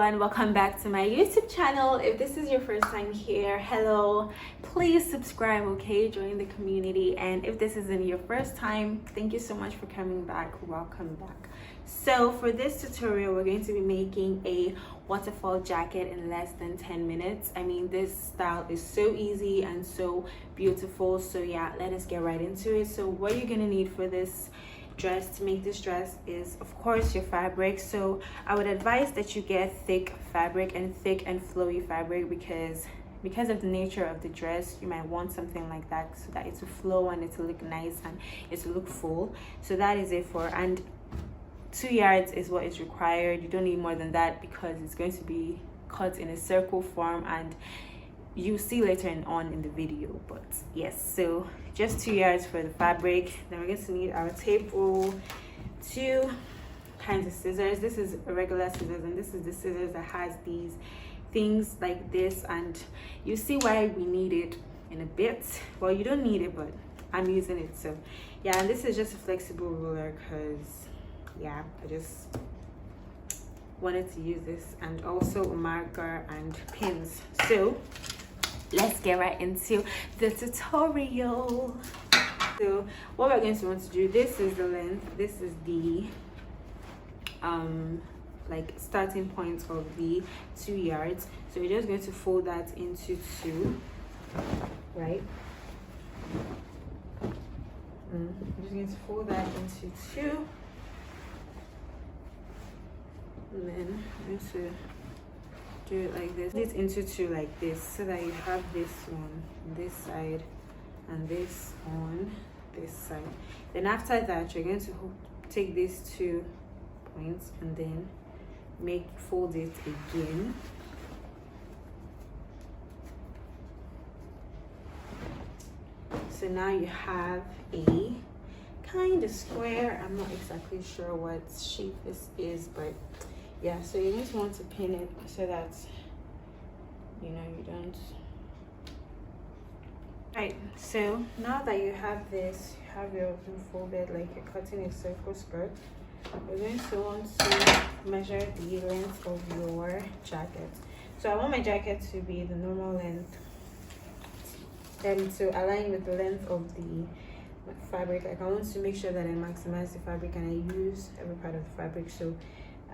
everyone, welcome back to my YouTube channel. If this is your first time here, hello, please subscribe, okay? Join the community. And if this isn't your first time, thank you so much for coming back. Welcome back. So for this tutorial, we're going to be making a waterfall jacket in less than 10 minutes. I mean, this style is so easy and so beautiful. So yeah, let us get right into it. So what you're gonna need for this dress, to make this dress, is of course your fabric. So I would advise that you get thick fabric and thick and flowy fabric because of the nature of the dress. You might want something like that so that it will flow and it will look nice and it will look full. So that is it for, and 2 yards is what is required. You don't need more than that because it's going to be cut in a circle form, and you see later on in the video. But yes, so just 2 yards for the fabric. Then we're going to need our tape rule, 2 kinds of scissors. This is a regular scissors, and this is the scissors that has these things like this, and you see why we need it in a bit. Well, you don't need it, but I'm using it. So yeah, and this is just a flexible ruler because yeah, I just wanted to use this, and also a marker and pins. So let's get right into the tutorial. So what we're going to want to do, this is the length, this is the like starting point of the 2 yards. So you're just going to fold that into 2, right? I'm just going to fold that into 2, and then I'm going to do it like this. It into 2 like this, so that you have this one on this side and this on this side. Then after that, you're going to take these 2 points and then fold it again. So now you have a kind of square. I'm not exactly sure what shape this is, but yeah, so you just want to pin it so that you know you don't. Right, so now that you have this, you have your folded like you're cutting a circle skirt, we're going to want to measure the length of your jacket. So I want my jacket to be the normal length, and to align with the length of the fabric. Like I want to make sure that I maximize the fabric and I use every part of the fabric. So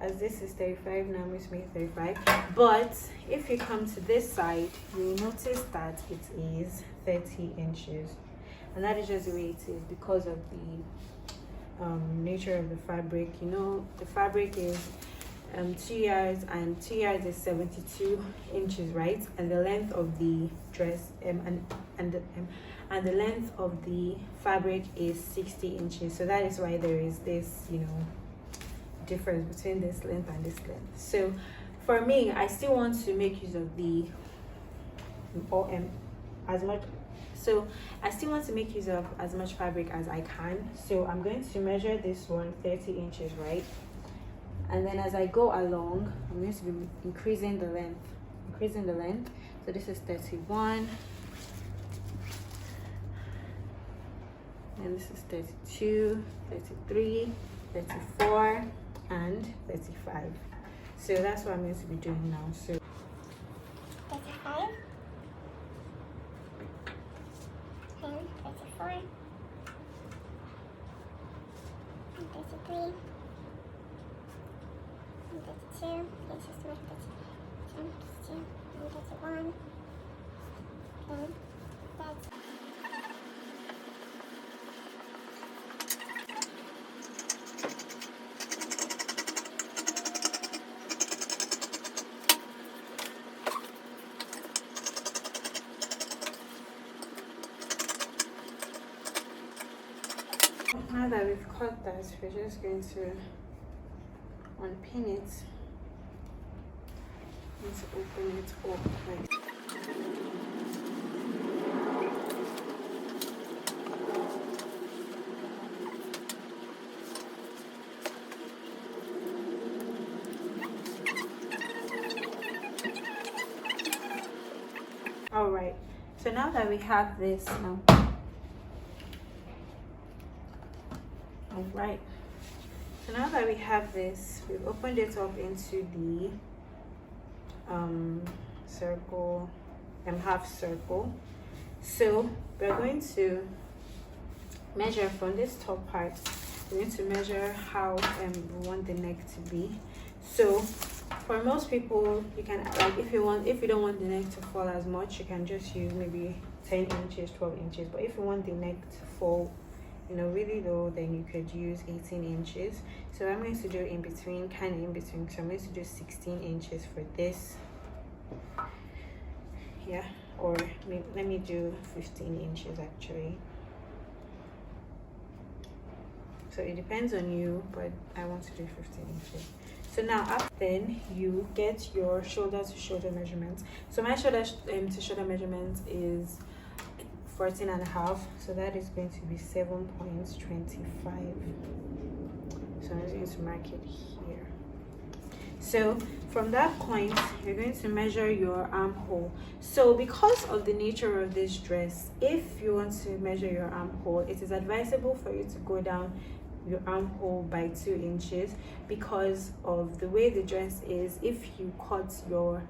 as this is 35, now I'm going to make 35. But if you come to this side, you'll notice that it is 30 inches. And that is just the way it is because of the nature of the fabric. You know, the fabric is 2 yards, and 2 yards is 72 inches, right? And the length of the dress and the length of the fabric is 60 inches. So that is why there is this, you know, difference between this length and this length. So for me, I still want to make use of the as much. So I still want to make use of as much fabric as I can. So I'm going to measure this one 30 inches, right? And then as I go along, I'm going to be increasing the length. So this is 31, and this is 32, 33, 34, and 35. So that's what I'm going to be doing now. So 35, 10, 34, 33, 32, this is my 32, 31, and that's now that we've cut that, we're just going to unpin it and to open it up like all right. So now that we have this now, all right, so now that we have this, we've opened it up into the circle and half circle. So we're going to measure from this top part. We're going to measure how we want the neck to be. So for most people, you can, like, if you don't want the neck to fall as much, you can just use maybe 10 inches, 12 inches. But if you want the neck to fall, you know, really low, then you could use 18 inches. So I'm going to do in between, kind of in between. So I'm going to do 16 inches for this. Yeah, or maybe, let me do 15 inches actually. So it depends on you, but I want to do 15 inches. So now after then, you get your shoulder to shoulder measurements. So my shoulder to shoulder measurement is 14.5. So that is going to be 7.25. So I'm just going to mark it here. So from that point, you're going to measure your armhole. So because of the nature of this dress, if you want to measure your armhole, it is advisable for you to go down your armhole by 2 inches, because of the way the dress is. If you cut your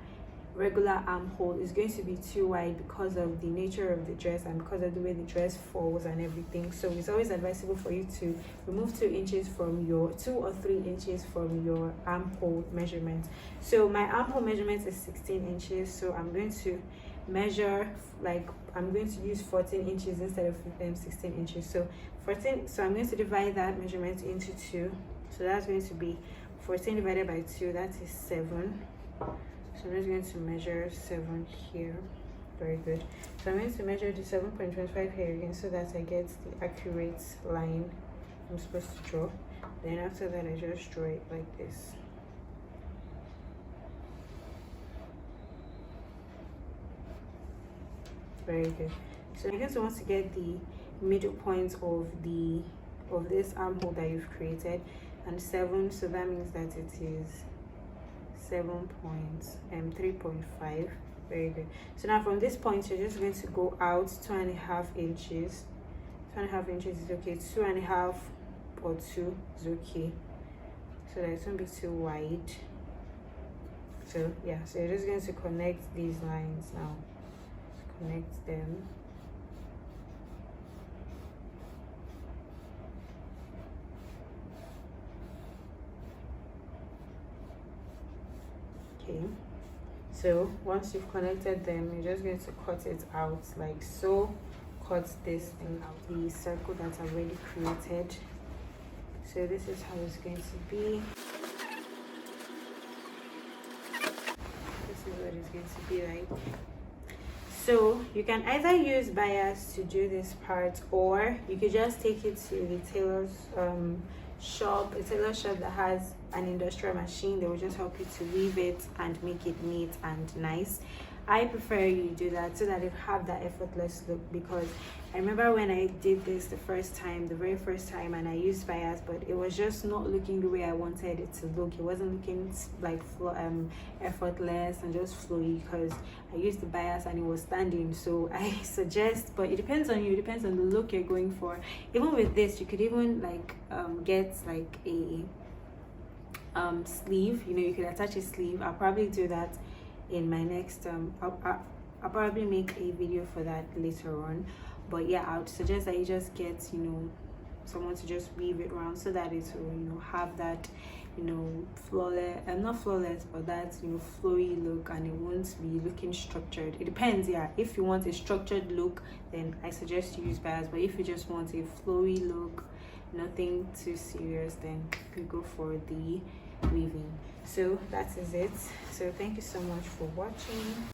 regular armhole, is going to be too wide because of the nature of the dress and because of the way the dress falls and everything. So it's always advisable for you to remove 2 inches from your 2 or 3 inches from your armhole measurement. So my armhole measurement is 16 inches, so I'm going to measure, like, I'm going to use 14 inches instead of 16 inches. So 14, so I'm going to divide that measurement into 2. So that's going to be 14 divided by 2, that is 7. So I'm just going to measure 7 here. Very good. So I'm going to measure the 7.25 here again, so that I get the accurate line I'm supposed to draw. Then after that, I just draw it like this. Very good. So you're going to want to get the middle point of this armhole that you've created, and 7. So that means that it is 3.5. Very good. So now from this point, you're just going to go out 2.5 inches. 2.5 inches is okay. 2.5 or 2 is okay, so that it won't be too wide. So yeah, so you're just going to connect these lines now. Connect them. Okay, so once you've connected them, you're just going to cut it out like so. Cut this thing out, the circle that I've already created. So this is how it's going to be. This is what it's going to be like. So you can either use bias to do this part, or you could just take it to the tailor's shop, a tailor shop that has an industrial machine. They will just help you to weave it and make it neat and nice. I prefer you do that so that you have that effortless look, because I remember when I did this the very first time, and I used bias, but it was just not looking the way I wanted it to look. It wasn't looking like effortless and just flowy, because I used the bias and it was standing. So I suggest, but it depends on you, it depends on the look you're going for. Even with this, you could even like get like a sleeve, you know, you could attach a sleeve. I'll probably do that in my next I'll probably make a video for that later on. But yeah, I would suggest that you just get, you know, someone to just weave it around so that it will, you know, have that, you know, flawless, not flawless, but that, you know, flowy look, and it won't be looking structured. It depends. Yeah, if you want a structured look, then I suggest you use bias. But if you just want a flowy look, nothing too serious, then you go for the weaving. So that is it. So thank you so much for watching.